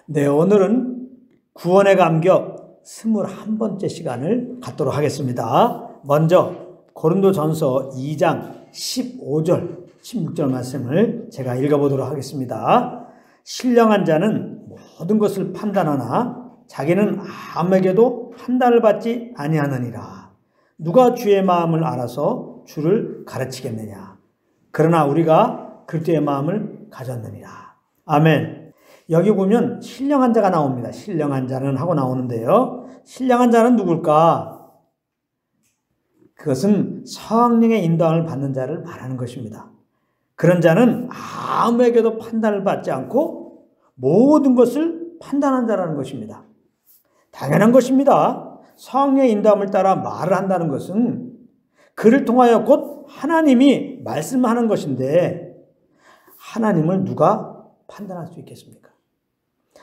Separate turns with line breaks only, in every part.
네, 오늘은 구원의 감격 21번째 시간을 갖도록 하겠습니다. 먼저 고린도전서 2장 15절, 16절 말씀을 제가 읽어보도록 하겠습니다. 신령한 자는 모든 것을 판단하나 자기는 아무에게도 판단을 받지 아니하느니라. 누가 주의 마음을 알아서 주를 가르치겠느냐. 그러나 우리가 그리스도의 마음을 가졌느니라. 아멘. 여기 보면 신령한 자가 나옵니다. 신령한 자는 하고 나오는데요. 신령한 자는 누굴까? 그것은 성령의 인도함을 받는 자를 말하는 것입니다. 그런 자는 아무에게도 판단을 받지 않고 모든 것을 판단한 자라는 것입니다. 당연한 것입니다. 성령의 인도함을 따라 말을 한다는 것은 그를 통하여 곧 하나님이 말씀하는 것인데 하나님을 누가 판단할 수 있겠습니까?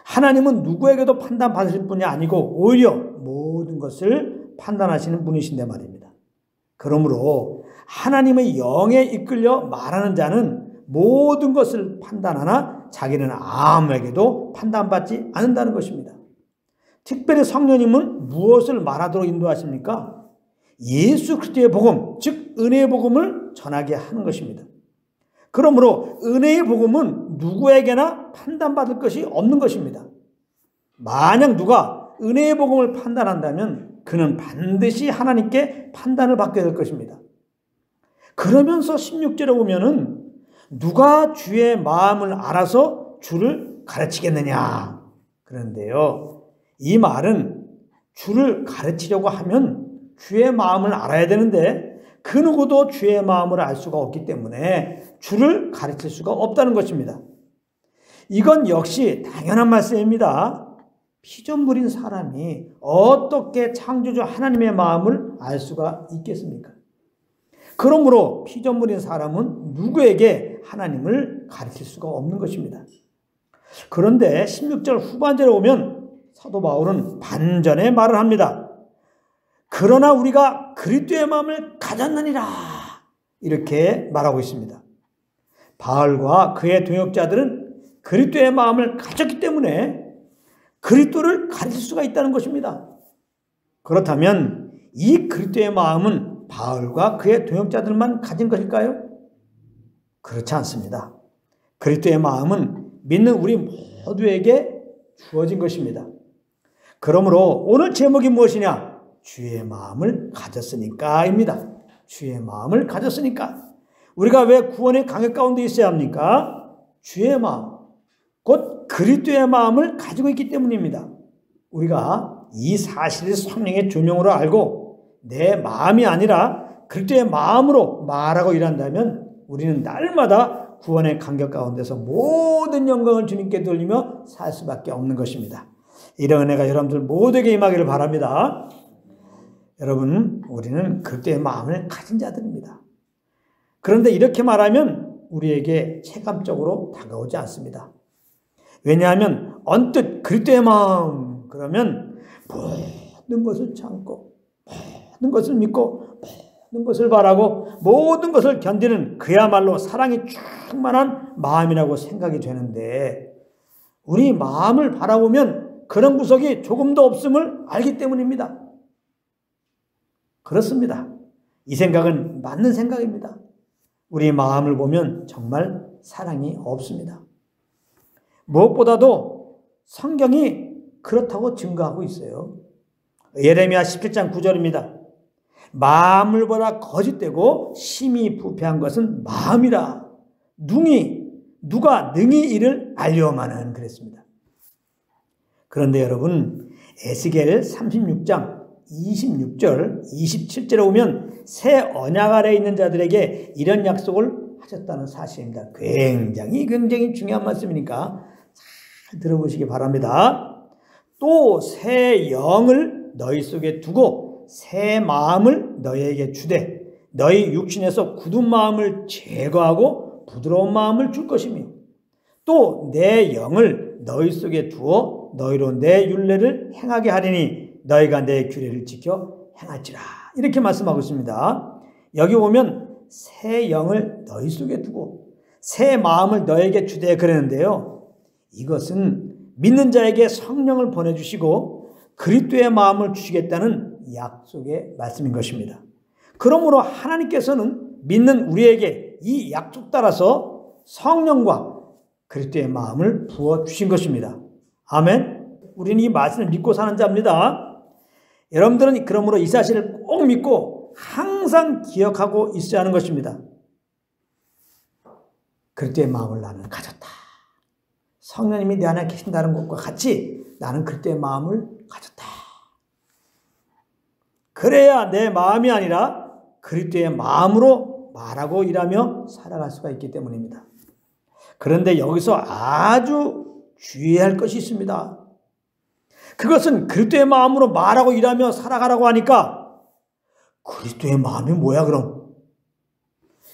하나님은 누구에게도 판단받으실 분이 아니고 오히려 모든 것을 판단하시는 분이신데 말입니다. 그러므로 하나님의 영에 이끌려 말하는 자는 모든 것을 판단하나 자기는 아무에게도 판단받지 않는다는 것입니다. 특별히 성령님은 무엇을 말하도록 인도하십니까? 예수 그리스도의 복음, 즉 은혜의 복음을 전하게 하는 것입니다. 그러므로 은혜의 복음은 누구에게나 판단받을 것이 없는 것입니다. 만약 누가 은혜의 복음을 판단한다면 그는 반드시 하나님께 판단을 받게 될 것입니다. 그러면서 16절에 보면은 누가 주의 마음을 알아서 주를 가르치겠느냐. 그런데요, 이 말은 주를 가르치려고 하면 주의 마음을 알아야 되는데 그 누구도 주의 마음을 알 수가 없기 때문에 주를 가르칠 수가 없다는 것입니다. 이건 역시 당연한 말씀입니다. 피조물인 사람이 어떻게 창조주 하나님의 마음을 알 수가 있겠습니까? 그러므로 피조물인 사람은 누구에게 하나님을 가르칠 수가 없는 것입니다. 그런데 16절 후반절에 오면 사도 바울은 반전의 말을 합니다. 그러나 우리가 그리스도의 마음을 가졌느니라 이렇게 말하고 있습니다. 바울과 그의 동역자들은 그리스도의 마음을 가졌기 때문에 그리스도를 가르칠 수가 있다는 것입니다. 그렇다면 이 그리스도의 마음은 바울과 그의 동역자들만 가진 것일까요? 그렇지 않습니다. 그리스도의 마음은 믿는 우리 모두에게 주어진 것입니다. 그러므로 오늘 제목이 무엇이냐? 주의 마음을 가졌으니까입니다. 주의 마음을 가졌으니까. 우리가 왜 구원의 강역 가운데 있어야 합니까? 주의 마음, 곧 그리스도의 마음을 가지고 있기 때문입니다. 우리가 이 사실을 성령의 조명으로 알고 내 마음이 아니라 그리스도의 마음으로 말하고 일한다면 우리는 날마다 구원의 강격 가운데서 모든 영광을 주님께 돌리며 살 수밖에 없는 것입니다. 이런 은혜가 여러분들 모두에게 임하기를 바랍니다. 여러분, 우리는 그리스도의 마음을 가진 자들입니다. 그런데 이렇게 말하면 우리에게 체감적으로 다가오지 않습니다. 왜냐하면 언뜻 그리스도의 마음 그러면 모든 것을 참고 모든 것을 믿고 모든 것을 바라고 모든 것을 견디는 그야말로 사랑이 충만한 마음이라고 생각이 되는데 우리 마음을 바라보면 그런 구석이 조금도 없음을 알기 때문입니다. 그렇습니다. 이 생각은 맞는 생각입니다. 우리 마음을 보면 정말 사랑이 없습니다. 무엇보다도 성경이 그렇다고 증거하고 있어요. 예레미야 17장 9절입니다. 만물보다 거짓되고 심히 부패한 것은 마음이라. 누가 능히 이를 알려오마는 그랬습니다. 그런데 여러분, 에스겔 36장 26절, 27절에 오면 새 언약 아래에 있는 자들에게 이런 약속을 하셨다는 사실입니다. 굉장히 중요한 말씀이니까 잘 들어보시기 바랍니다. 또 새 영을 너희 속에 두고 새 마음을 너희에게 주되 너희 육신에서 굳은 마음을 제거하고 부드러운 마음을 줄 것이며 또 내 영을 너희 속에 두어 너희로 내 율례를 행하게 하리니 너희가 내 규례를 지켜 행할지라. 이렇게 말씀하고 있습니다. 여기 보면 새 영을 너희 속에 두고 새 마음을 너에게 주되 그러는데요. 이것은 믿는 자에게 성령을 보내주시고 그리스도의 마음을 주시겠다는 약속의 말씀인 것입니다. 그러므로 하나님께서는 믿는 우리에게 이 약속 따라서 성령과 그리스도의 마음을 부어주신 것입니다. 아멘. 우리는 이 말씀을 믿고 사는 자입니다. 여러분들은 그러므로 이 사실을 꼭 믿고 항상 기억하고 있어야 하는 것입니다. 그리스도의 마음을 나는 가졌다. 성령님이 내 안에 계신다는 것과 같이 나는 그리스도의 마음을 가졌다. 그래야 내 마음이 아니라 그리스도의 마음으로 말하고 일하며 살아갈 수가 있기 때문입니다. 그런데 여기서 아주 주의해야 할 것이 있습니다. 그것은 그리스도의 마음으로 말하고 일하며 살아가라고 하니까 그리스도의 마음이 뭐야 그럼?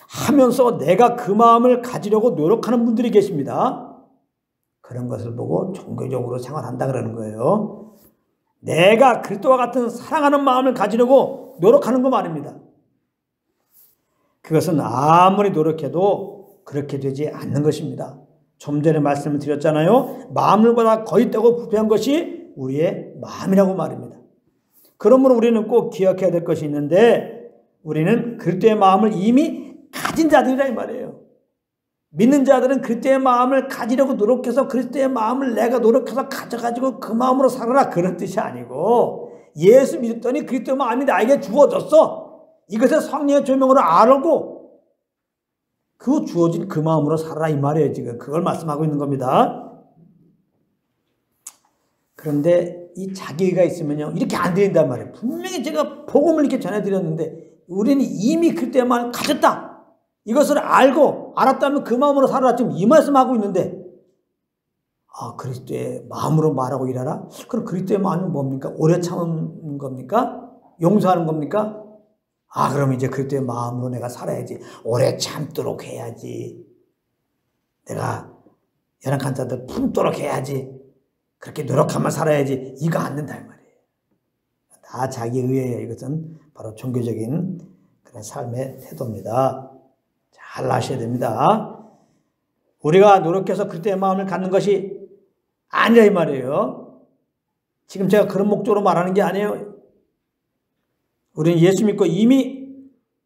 하면서 내가 그 마음을 가지려고 노력하는 분들이 계십니다. 그런 것을 보고 종교적으로 생활한다 그러는 거예요. 내가 그리스도와 같은 사랑하는 마음을 가지려고 노력하는 거 말입니다. 그것은 아무리 노력해도 그렇게 되지 않는 것입니다. 좀 전에 말씀을 드렸잖아요. 마음을보다 거짓되고 부패한 것이 우리의 마음이라고 말입니다. 그러므로 우리는 꼭 기억해야 될 것이 있는데 우리는 그리스도의 마음을 이미 가진 자들이라 이 말이에요. 믿는 자들은 그리스도의 마음을 가지려고 노력해서 그리스도의 마음을 내가 노력해서 가져가지고 그 마음으로 살아라 그런 뜻이 아니고 예수 믿었더니 그리스도의 마음이 나에게 주어졌어. 이것을 성령의 조명으로 알고 그 주어진 그 마음으로 살아라 이 말이에요. 지금 그걸 말씀하고 있는 겁니다. 그런데 이 자기가 있으면요 이렇게 안 들린단 말이에요. 분명히 제가 복음을 이렇게 전해드렸는데 우리는 이미 그리스도의 마음을 가졌다. 이것을 알고 알았다면 그 마음으로 살아라. 지금 이 말씀하고 있는데 그리스도의 마음으로 말하고 일하라? 그럼 그리스도의 마음이 뭡니까? 오래 참는 겁니까? 용서하는 겁니까? 그럼 이제 그리스도의 마음으로 내가 살아야지. 오래 참도록 해야지. 내가 연약한 자들 품도록 해야지. 그렇게 노력하면 살아야지. 이거 안 된다 이 말이에요. 다 자기 의회예요. 이것은 바로 종교적인 그런 삶의 태도입니다. 잘 아셔야 됩니다. 우리가 노력해서 그리스도의 마음을 갖는 것이 아니라 이 말이에요. 지금 제가 그런 목적으로 말하는 게 아니에요. 우리는 예수 믿고 이미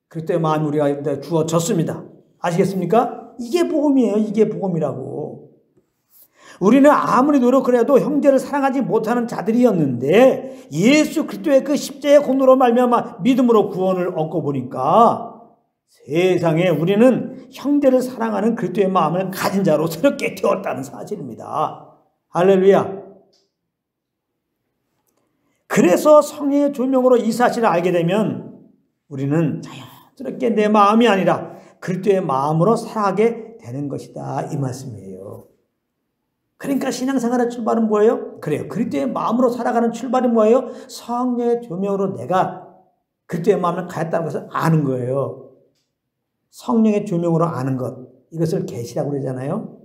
그리스도의 마음이 우리가 주어졌습니다. 아시겠습니까? 이게 복음이에요. 이게 복음이라고. 우리는 아무리 노력을 해도 형제를 사랑하지 못하는 자들이었는데 예수 그리스도의 그 십자가의 공로로 말미암아 믿음으로 구원을 얻고 보니까 세상에 우리는 형제를 사랑하는 그리스도의 마음을 가진 자로 새롭게 되었다는 사실입니다. 할렐루야. 그래서 성령의 조명으로 이 사실을 알게 되면 우리는 자연스럽게 내 마음이 아니라 그리스도의 마음으로 살아가게 되는 것이다 이 말씀이에요. 그러니까 신앙생활의 출발은 뭐예요? 그래요. 그리스도의 마음으로 살아가는 출발이 뭐예요? 성령의 조명으로 내가 그리스도의 마음을 가졌다는 것을 아는 거예요. 성령의 조명으로 아는 것, 이것을 계시라고 그러잖아요.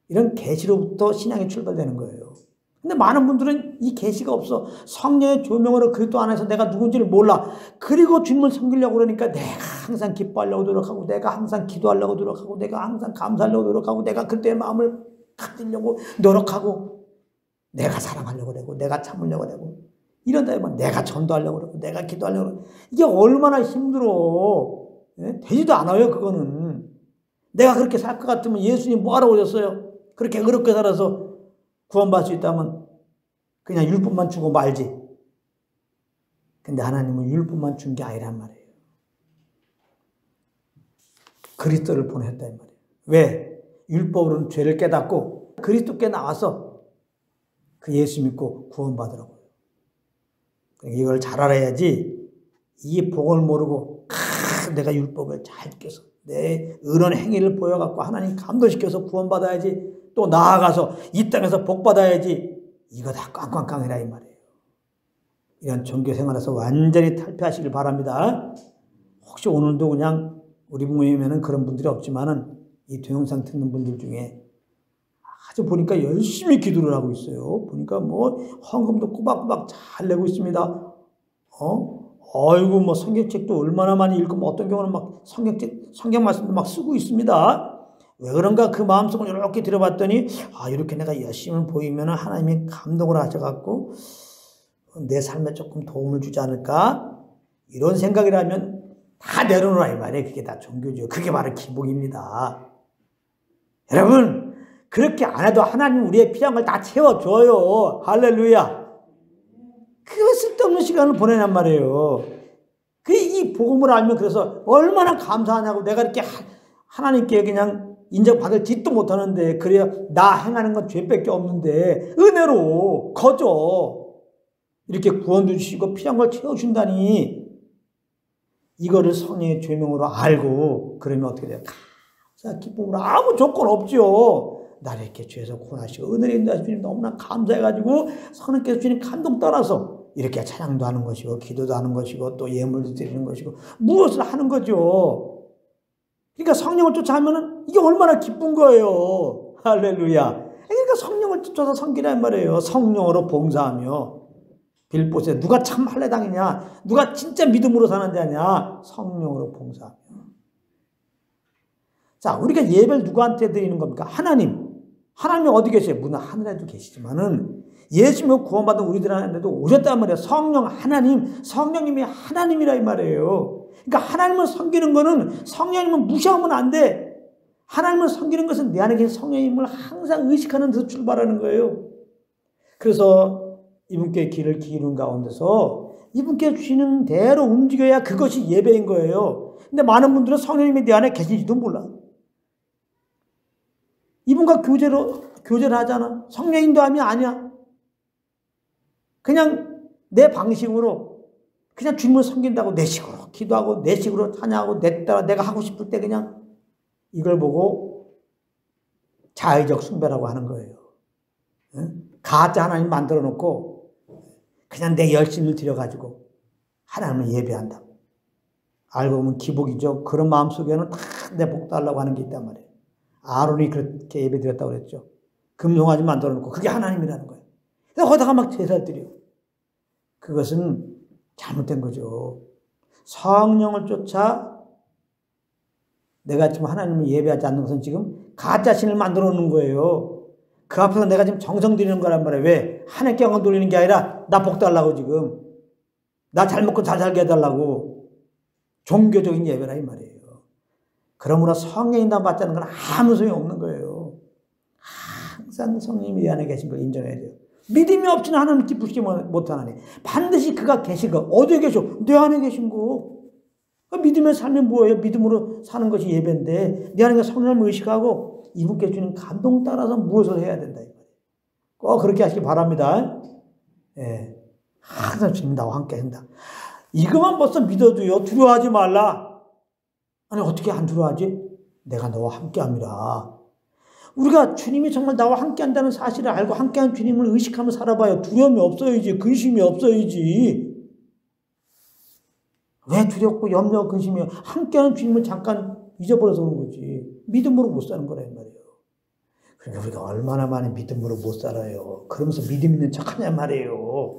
이런 계시로부터 신앙이 출발되는 거예요. 근데 많은 분들은 이 계시가 없어. 성령의 조명으로 그리스도 안에서 내가 누군지를 몰라. 그리고 주님을 섬기려고 그러니까 내가 항상 기뻐하려고 노력하고 내가 항상 기도하려고 노력하고 내가 항상 감사하려고 노력하고 내가 그때의 마음을 가지려고 노력하고 내가 사랑하려고 그러고 내가 참으려고 그러고 이런다 하면 내가 전도하려고 그러고 내가 기도하려고 그러고 이게 얼마나 힘들어. 되지도 않아요. 그거는. 내가 그렇게 살 것 같으면 예수님 뭐하러 오셨어요? 그렇게 어렵게 살아서 구원받을 수 있다면 그냥 율법만 주고 말지. 근데 하나님은 율법만 준 게 아니란 말이에요. 그리스도를 보냈다 이 말이에요. 왜? 율법으로는 죄를 깨닫고 그리스도께 나와서 그 예수 믿고 구원받으라고요. 이걸 잘 알아야지 이 복을 모르고 내가 율법을 잘 지켜서 내 의로운 행위를 보여갖고 하나님 감동시켜서 구원받아야지. 또 나아가서 이 땅에서 복받아야지. 이거 다 꽝꽝꽝이라 이 말이에요. 이런 종교생활에서 완전히 탈피하시길 바랍니다. 혹시 오늘도 그냥 우리 모임에는 그런 분들이 없지만은 이 동영상 듣는 분들 중에 아주 보니까 열심히 기도를 하고 있어요. 보니까 뭐 헌금도 꼬박꼬박 잘 내고 있습니다. 아이고 뭐 성경책도 얼마나 많이 읽고 뭐 어떤 경우는 막 성경 말씀도 막 쓰고 있습니다. 왜 그런가 그 마음속을 이렇게 들어봤더니 이렇게 내가 열심히 보이면 하나님이 감동을 하셔갖고 내 삶에 조금 도움을 주지 않을까? 이런 생각이라면 다 내려놓으라 이 말이에요. 그게 다 종교죠. 그게 바로 기복입니다. 여러분 그렇게 안 해도 하나님 우리의 필요한 걸 다 채워줘요. 할렐루야. 그 쓸데없는 시간을 보내냔 말이에요. 이 복음을 알면 그래서 얼마나 감사하냐고. 내가 이렇게 하나님께 그냥 인정받을 짓도 못하는데 그래야 나 행하는 건 죄밖에 없는데 은혜로 거저 이렇게 구원도 주시고 필요한 걸 채워준다니. 이거를 성령의 죄명으로 알고 그러면 어떻게 돼요? 감사 기쁨으로 아무 조건 없죠. 나를 이렇게 죄에서 구원하시고 은혜를 인도하시고 주님 너무나 감사해가지고 성령께서 주님 감동 따라서 이렇게 찬양도 하는 것이고 기도도 하는 것이고 또 예물도 드리는 것이고 무엇을 하는 거죠. 그러니까 성령을 쫓아하면 이게 얼마나 기쁜 거예요. 할렐루야. 그러니까 성령을 쫓아서 섬기란 말이에요. 성령으로 봉사하며. 빌보스에 누가 참 할례당이냐, 누가 진짜 믿음으로 사는 자냐, 성령으로 봉사하며. 자, 우리가 예배를 누구한테 드리는 겁니까? 하나님이 어디 계세요? 물론 하늘에도 계시지만은 예수님을 구원받은 우리들한테도 오셨단 말이에요. 성령 하나님, 성령님이 하나님이라 이 말이에요. 그러니까 하나님을 섬기는 거는 성령님을 무시하면 안 돼. 하나님을 섬기는 것은 내 안에 계신 성령님을 항상 의식하는 데서 출발하는 거예요. 그래서 이분께 길을 기울인 가운데서 이분께 주시는 대로 움직여야 그것이 예배인 거예요. 근데 많은 분들은 성령님이 내 안에 계신지도 몰라. 이분과 교제를 하잖아. 성령 인도함이 아니야. 그냥 내 방식으로 그냥 주님을 섬긴다고 내 식으로 기도하고 내 식으로 찬양하고 내 따라 내가 하고 싶을 때 그냥 이걸 보고 자의적 숭배라고 하는 거예요. 가짜 하나님 만들어 놓고 그냥 내 열심을 들여가지고 하나님을 예배한다. 알고 보면 기복이죠. 그런 마음속에는 다 내 복 달라고 하는 게 있단 말이에요. 아론이 그렇게 예배 드렸다고 그랬죠. 금송아지 만들어 놓고 그게 하나님이라는 거예요. 그래서 거기다가 막 제사를 드려. 그것은 잘못된 거죠. 성령을 쫓아 내가 지금 하나님을 예배하지 않는 것은 지금 가짜 신을 만들어 놓는 거예요. 그 앞에서 내가 지금 정성 드리는 거란 말이에요. 왜? 하나님께 영광 돌리는 게 아니라 나 복 달라고 지금. 나 잘 먹고 잘 살게 해달라고. 종교적인 예배라 이 말이에요. 그러므로 성령 인도함 받지 않는 건 아무 소용이 없는 거예요. 항상 성령님이 내 안에 계신 걸 인정해야 돼요. 믿음이 없이는 하나님 기쁘시지 못하나니 반드시 그가 계신 거. 어디에 계셔? 내 안에 계신 거. 믿음의 삶이 뭐예요? 믿음으로 사는 것이 예배인데 내 안에 성령을 의식하고 이분께 주는 감동 따라서 무엇을 해야 된다. 꼭 그렇게 하시기 바랍니다. 예. 항상 주님 나와 함께 한다. 이것만 벌써 믿어도요. 두려워하지 말라. 아니 어떻게 안 두려워하지? 내가 너와 함께함이라. 우리가 주님이 정말 나와 함께한다는 사실을 알고 함께한 주님을 의식하며 살아봐요. 두려움이 없어야지. 근심이 없어야지. 왜 두렵고 염려 근심이 함께하는 주님을 잠깐 잊어버려서 그런 거지. 믿음으로 못 사는 거란 말이에요. 그러니까 우리가 얼마나 많이 믿음으로 못 살아요. 그러면서 믿음 있는 척 하냔 말이에요.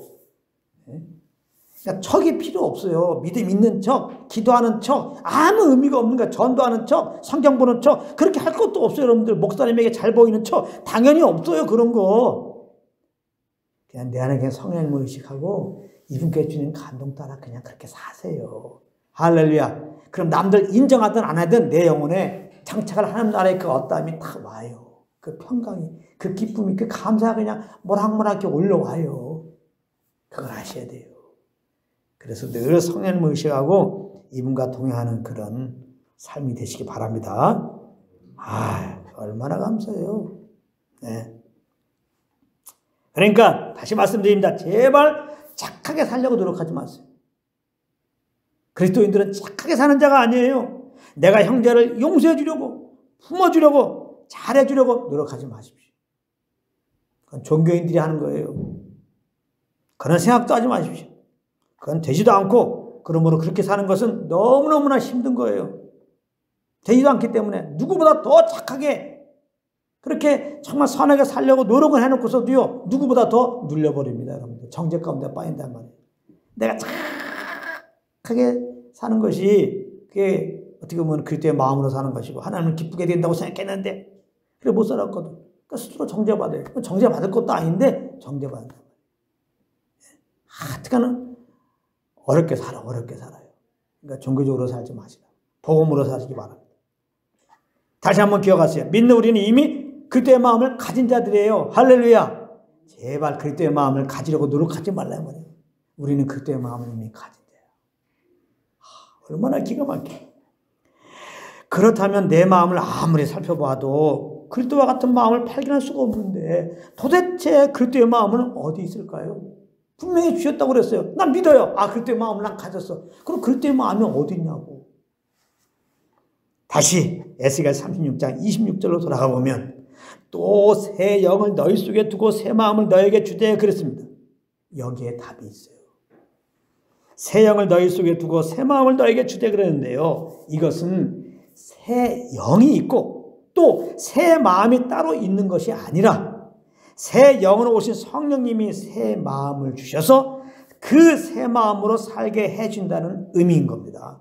그러니까 척이 필요 없어요. 믿음 있는 척, 기도하는 척, 아무 의미가 없는 거야. 전도하는 척, 성경 보는 척, 그렇게 할 것도 없어요. 여러분들 목사님에게 잘 보이는 척 당연히 없어요. 그런 거. 그냥 내 안에 그냥 성령님을 의식하고 이분께 주는 감동 따라 그냥 그렇게 사세요. 할렐루야. 그럼 남들 인정하든 안 하든 내 영혼에 장착할 하나님 나라의 그 어떠함이 다 와요. 그 평강이, 그 기쁨이, 그 감사가 그냥 모락모락하게 올라와요. 그걸 아셔야 돼요. 그래서 늘 성령님을 의식하고 이분과 동행하는 그런 삶이 되시기 바랍니다. 얼마나 감사해요. 네. 그러니까 다시 말씀드립니다. 제발 착하게 살려고 노력하지 마세요. 그리스도인들은 착하게 사는 자가 아니에요. 내가 형제를 용서해 주려고, 품어주려고, 잘해주려고 노력하지 마십시오. 그건 종교인들이 하는 거예요. 그런 생각도 하지 마십시오. 그건 되지도 않고 그러므로 그렇게 사는 것은 너무너무나 힘든 거예요. 되지도 않기 때문에 누구보다 더 착하게 그렇게 정말 선하게 살려고 노력을 해놓고서도요. 누구보다 더 눌려버립니다. 여러분들. 정죄 가운데 빠진단 말이에요. 내가 착하게 사는 것이 그게 어떻게 보면 그리스도의 마음으로 사는 것이고 하나님을 기쁘게 된다고 생각했는데 그래 못 살았거든. 그러니까 스스로 정죄받아요. 정죄받을 것도 아닌데 정죄받는다. 하여튼간은 어렵게 살아요. 그러니까 종교적으로 살지 마시라. 복음으로 사시기 바랍니다. 다시 한번 기억하세요. 믿는 우리는 이미 그리스도의 마음을 가진 자들이에요. 할렐루야. 제발 그리스도의 마음을 가지려고 노력하지 말라 말이에요. 우리는 그리스도의 마음을 이미 가진 자예요. 얼마나 기가 막혀. 그렇다면 내 마음을 아무리 살펴봐도 그리스도와 같은 마음을 발견할 수가 없는데 도대체 그리스도의 마음은 어디 있을까요? 분명히 주셨다고 그랬어요. 난 믿어요. 그리스도의 마음을 난 가졌어. 그럼 그리스도의 마음이 어디 있냐고. 다시 에스겔 36장 26절로 돌아가 보면 또 새 영을 너희 속에 두고 새 마음을 너에게 주되 그랬습니다. 여기에 답이 있어요. 새 영을 너희 속에 두고 새 마음을 너에게 주되 그랬는데요. 이것은 새 영이 있고 또 새 마음이 따로 있는 것이 아니라 새 영으로 오신 성령님이 새 마음을 주셔서 그 새 마음으로 살게 해준다는 의미인 겁니다.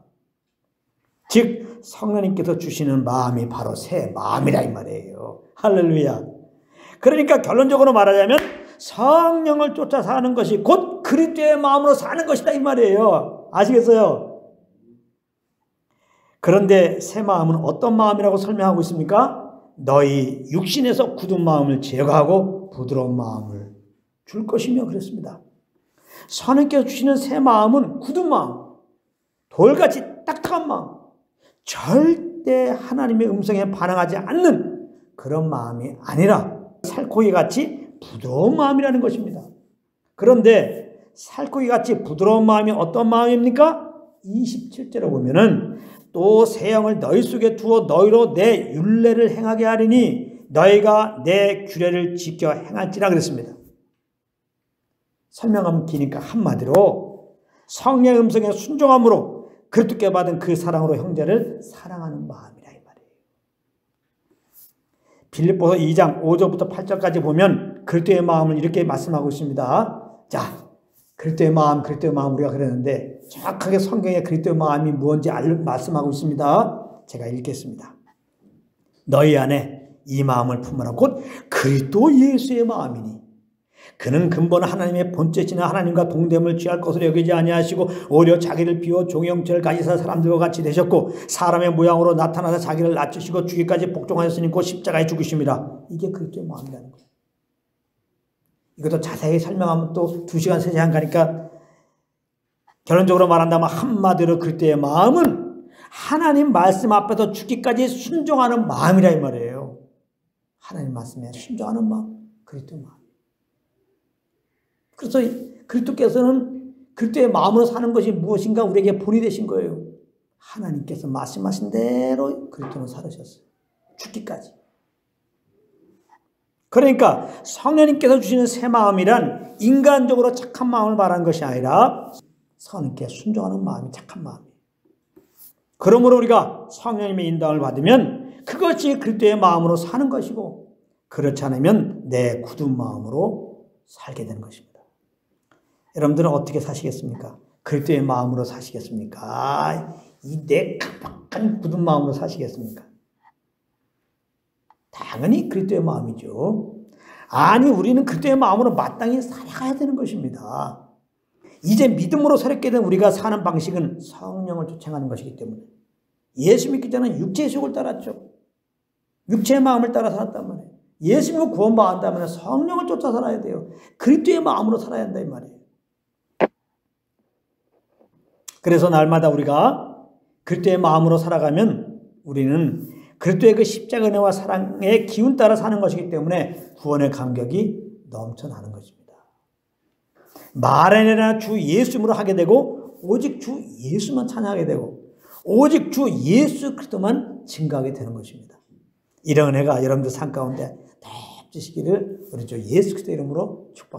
즉 성령님께서 주시는 마음이 바로 새 마음이라 이 말이에요. 할렐루야. 그러니까 결론적으로 말하자면 성령을 쫓아 사는 것이 곧 그리스도의 마음으로 사는 것이다 이 말이에요. 아시겠어요? 그런데 새 마음은 어떤 마음이라고 설명하고 있습니까? 너희 육신에서 굳은 마음을 제거하고 부드러운 마음을 줄 것이며 그랬습니다. 성령께서 주시는 새 마음은 굳은 마음, 돌같이 딱딱한 마음, 절대 하나님의 음성에 반응하지 않는 그런 마음이 아니라 살코기같이 부드러운 마음이라는 것입니다. 그런데 살코기같이 부드러운 마음이 어떤 마음입니까? 27절에 보면은 또 새 영을 너희 속에 두어 너희로 내 율례를 행하게 하리니 너희가 내 규례를 지켜 행할지라 그랬습니다. 설명하면 기니까 한마디로 성령의 음성에 순종함으로 그리스도께 받은 그 사랑으로 형제를 사랑하는 마음이라 이 말이에요. 빌립보서 2장 5절부터 8절까지 보면 그리스도의 마음을 이렇게 말씀하고 있습니다. 자, 그리스도의 마음 우리가 그랬는데 정확하게 성경에 그리스도의 마음이 무엇인지 말씀하고 있습니다. 제가 읽겠습니다. 너희 안에 이 마음을 품으라 곧 그리스도 예수의 마음이니 그는 근본 하나님의 본체시나 하나님과 동됨을 취할 것으로 여기지 아니하시고 오히려 자기를 비워 종의 형체를 가지사 사람들과 같이 되셨고 사람의 모양으로 나타나서 자기를 낮추시고 죽기까지 복종하였으니 곧 십자가에 죽으심이라. 이게 그리스도의 마음이라는 거예요. 이것도 자세히 설명하면 또 2시간 3시간 가니까 결론적으로 말한다면 한마디로 그리스도의 마음은 하나님 말씀 앞에서 죽기까지 순종하는 마음이라 이 말이에요. 하나님 말씀에 순종하는 마음, 그리스도의 마음. 그래서 그리스도께서는 그리스도의 마음으로 사는 것이 무엇인가 우리에게 본이 되신 거예요. 하나님께서 말씀하신 대로 그리스도는 살으셨어요. 죽기까지. 그러니까 성령님께서 주시는 새 마음이란 인간적으로 착한 마음을 말하는 것이 아니라 성령께 순종하는 마음이 착한 마음이에요. 그러므로 우리가 성령님의 인도함을 받으면 그것이 그리스도의 마음으로 사는 것이고 그렇지 않으면 내 굳은 마음으로 살게 되는 것입니다. 여러분들은 어떻게 사시겠습니까? 그리스도의 마음으로 사시겠습니까? 이 내 각박한 굳은 마음으로 사시겠습니까? 당연히 그리스도의 마음이죠. 아니 우리는 그리스도의 마음으로 마땅히 살아가야 되는 것입니다. 이제 믿음으로 새롭게 된 우리가 사는 방식은 성령을 쫓아가는 것이기 때문에 예수 믿기 전에 육체의 속을 따랐죠. 육체의 마음을 따라 살았단 말이에요. 예수 믿고 구원받았다면 성령을 쫓아 살아야 돼요. 그리스도의 마음으로 살아야 한다 이 말이에요. 그래서 날마다 우리가 그리스도의 마음으로 살아가면 우리는 그리스도의 그 십자가 은혜와 사랑의 기운 따라 사는 것이기 때문에 구원의 감격이 넘쳐나는 것입니다. 말에나 주 예수님으로 하게 되고 오직 주 예수만 찬양하게 되고 오직 주 예수 그리스도만 증거하게 되는 것입니다. 이런 은혜가 여러분들 삶 가운데 넘치시기를 우리 주 예수 그리스도 이름으로 축복합니다.